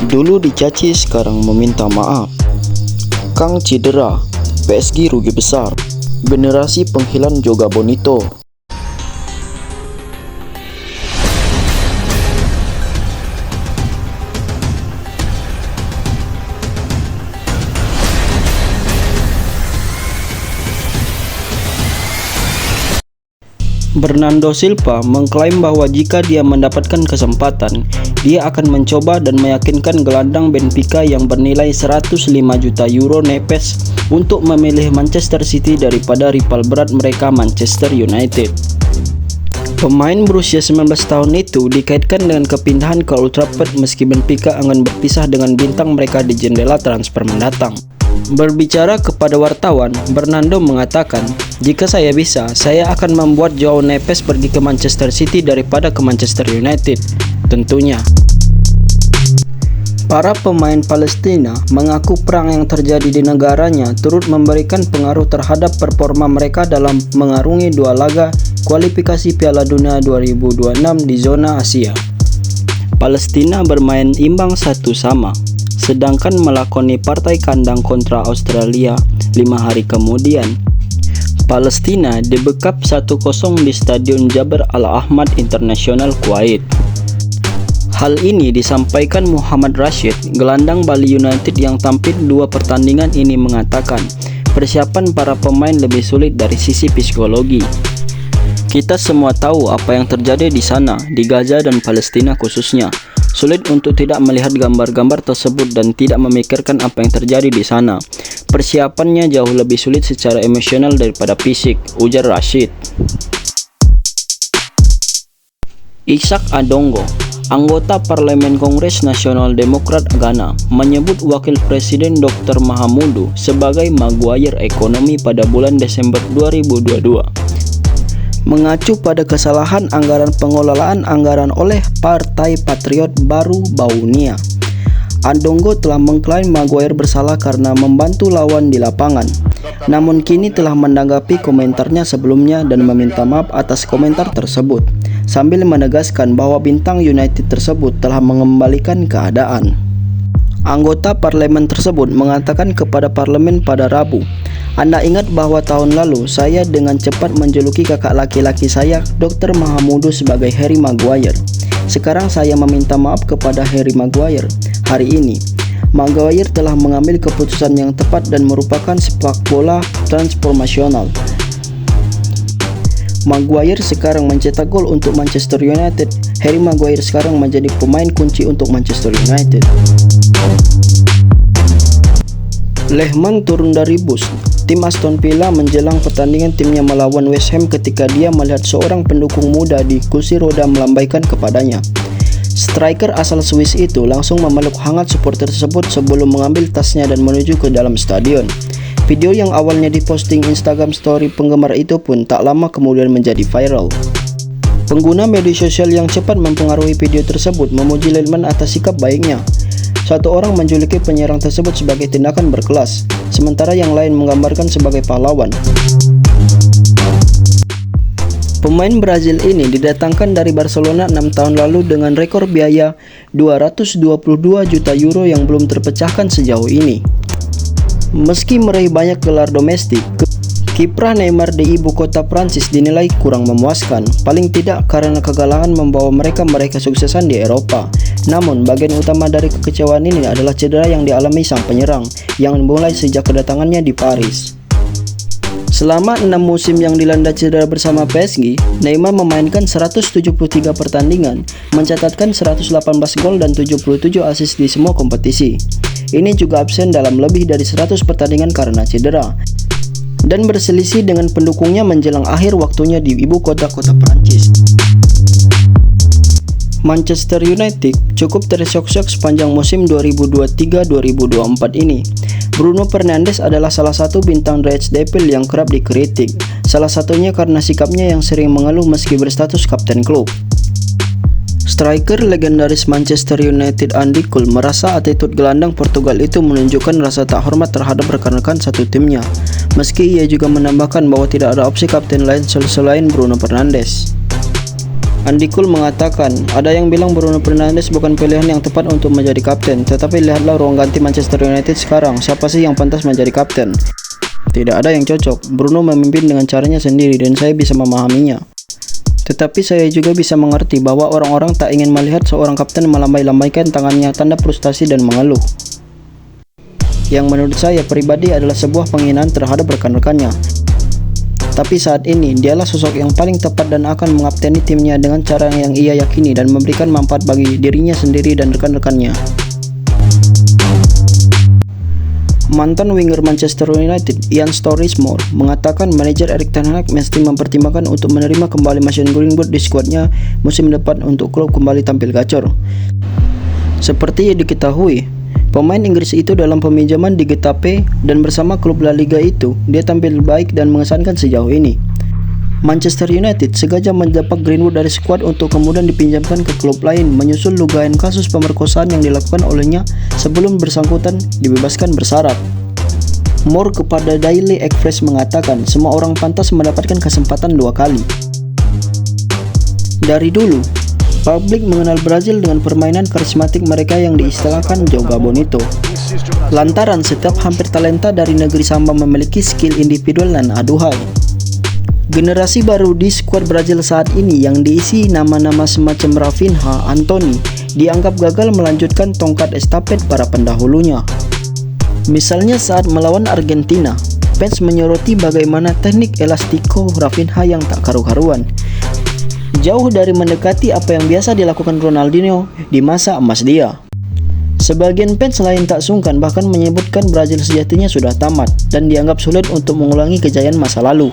Dulu dicaci, sekarang meminta maaf. Kang cedera, PSG rugi besar. Generasi penghilang Joga Bonito. Bernardo Silva mengklaim bahwa jika dia mendapatkan kesempatan, dia akan mencoba dan meyakinkan gelandang Benfica yang bernilai 105 juta euro Nepes untuk memilih Manchester City daripada rival berat mereka Manchester United. Pemain berusia 19 tahun itu dikaitkan dengan kepindahan ke Old Trafford meski Benfica akan berpisah dengan bintang mereka di jendela transfer mendatang. Berbicara kepada wartawan, Bernardo mengatakan, "Jika saya bisa, saya akan membuat Joao Neves pergi ke Manchester City daripada ke Manchester United, tentunya." Para pemain Palestina mengaku perang yang terjadi di negaranya turut memberikan pengaruh terhadap performa mereka dalam mengarungi dua laga kualifikasi Piala Dunia 2026 di zona Asia. Palestina bermain imbang 1-1. Sedangkan melakoni partai kandang kontra Australia 5 hari kemudian. Palestina dibekap 1-0 di Stadion Jabir Al-Ahmad International Kuwait. Hal ini disampaikan Muhammad Rashid, gelandang Bali United yang tampil 2 pertandingan ini mengatakan, persiapan para pemain lebih sulit dari sisi psikologi. Kita semua tahu apa yang terjadi di sana, di Gaza dan Palestina khususnya. Sulit untuk tidak melihat gambar-gambar tersebut dan tidak memikirkan apa yang terjadi di sana. Persiapannya jauh lebih sulit secara emosional daripada fisik, ujar Rashid. Ishak Adongo, anggota Parlemen Kongres Nasional Demokrat Ghana, menyebut Wakil Presiden Dr. Mahamudu sebagai Maguire ekonomi pada bulan Desember 2022. Mengacu pada kesalahan anggaran pengelolaan anggaran oleh Partai Patriot Baru Baunia, Adongo telah mengklaim Maguire bersalah karena membantu lawan di lapangan. Namun kini telah menanggapi komentarnya sebelumnya dan meminta maaf atas komentar tersebut, sambil menegaskan bahwa bintang United tersebut telah mengembalikan keadaan. Anggota parlemen tersebut mengatakan kepada parlemen pada Rabu, "Anda ingat bahwa tahun lalu saya dengan cepat menjuluki kakak laki-laki saya, Dr. Mahamudu, sebagai Harry Maguire. Sekarang saya meminta maaf kepada Harry Maguire. Hari ini, Maguire telah mengambil keputusan yang tepat dan merupakan sepak bola transformasional. Maguire sekarang mencetak gol untuk Manchester United. Harry Maguire sekarang menjadi pemain kunci untuk Manchester United." Lehmann turun dari bus. Tim Aston Villa menjelang pertandingan timnya melawan West Ham ketika dia melihat seorang pendukung muda di kursi roda melambaikan kepadanya. Striker asal Swiss itu langsung memeluk hangat supporter tersebut sebelum mengambil tasnya dan menuju ke dalam stadion. Video yang awalnya diposting Instagram story penggemar itu pun tak lama kemudian menjadi viral. Pengguna media sosial yang cepat mempengaruhi video tersebut memuji Lehmann atas sikap baiknya. Satu orang menjuluki penyerang tersebut sebagai tindakan berkelas, sementara yang lain menggambarkan sebagai pahlawan. Pemain Brazil ini didatangkan dari Barcelona 6 tahun lalu dengan rekor biaya 222 juta euro yang belum terpecahkan sejauh ini. Meski meraih banyak gelar domestik, kiprah Neymar di ibu kota Prancis dinilai kurang memuaskan, paling tidak karena kegagalan membawa mereka meraih kesuksesan di Eropa. Namun, bagian utama dari kekecewaan ini adalah cedera yang dialami sang penyerang, yang mulai sejak kedatangannya di Paris. Selama 6 musim yang dilanda cedera bersama PSG, Neymar memainkan 173 pertandingan, mencatatkan 118 gol dan 77 assist di semua kompetisi. Ini juga absen dalam lebih dari 100 pertandingan karena cedera, dan berselisih dengan pendukungnya menjelang akhir waktunya di ibu kota Prancis. Manchester United cukup tersyok-syok sepanjang musim 2023-2024 ini. Bruno Fernandes adalah salah satu bintang Red Devils yang kerap dikritik, salah satunya karena sikapnya yang sering mengeluh meski berstatus kapten klub. Striker legendaris Manchester United Andy Cole merasa attitude gelandang Portugal itu menunjukkan rasa tak hormat terhadap rekan-rekan satu timnya, meski ia juga menambahkan bahwa tidak ada opsi kapten lain selain Bruno Fernandes. Andi Cole mengatakan, ada yang bilang Bruno Fernandes bukan pilihan yang tepat untuk menjadi kapten, tetapi lihatlah ruang ganti Manchester United sekarang, siapa sih yang pantas menjadi kapten? Tidak ada yang cocok, Bruno memimpin dengan caranya sendiri dan saya bisa memahaminya. Tetapi saya juga bisa mengerti bahwa orang-orang tak ingin melihat seorang kapten melambai-lambaikan tangannya tanda frustasi dan mengeluh. Yang menurut saya pribadi adalah sebuah penghinaan terhadap rekan-rekannya. Tapi saat ini, dialah sosok yang paling tepat dan akan mengapteni timnya dengan cara yang ia yakini dan memberikan manfaat bagi dirinya sendiri dan rekan-rekannya. Mantan winger Manchester United, Ian Storysmore, mengatakan manajer Erik ten Hag mesti mempertimbangkan untuk menerima kembali Mason Greenwood di skuadnya musim depan untuk klub kembali tampil gacor. Seperti yang diketahui, pemain Inggris itu dalam peminjaman di Getafe dan bersama klub La Liga itu, dia tampil baik dan mengesankan sejauh ini. Manchester United sengaja mendapat Greenwood dari skuad untuk kemudian dipinjamkan ke klub lain menyusul dugaan kasus pemerkosaan yang dilakukan olehnya sebelum bersangkutan dibebaskan bersyarat. Moore kepada Daily Express mengatakan semua orang pantas mendapatkan kesempatan 2 kali. Dari dulu, publik mengenal Brazil dengan permainan karismatik mereka yang diistilahkan Joga Bonito. Lantaran setiap hampir talenta dari negeri Samba memiliki skill individual dan aduhai. Generasi baru di skuad Brazil saat ini yang diisi nama-nama semacam Rafinha, Antony, dianggap gagal melanjutkan tongkat estafet para pendahulunya. Misalnya saat melawan Argentina, fans menyoroti bagaimana teknik elastiko Rafinha yang tak karu-karuan. Jauh dari mendekati apa yang biasa dilakukan Ronaldinho di masa emas dia. Sebagian fans lain tak sungkan bahkan menyebutkan Brazil sejatinya sudah tamat dan dianggap sulit untuk mengulangi kejayaan masa lalu.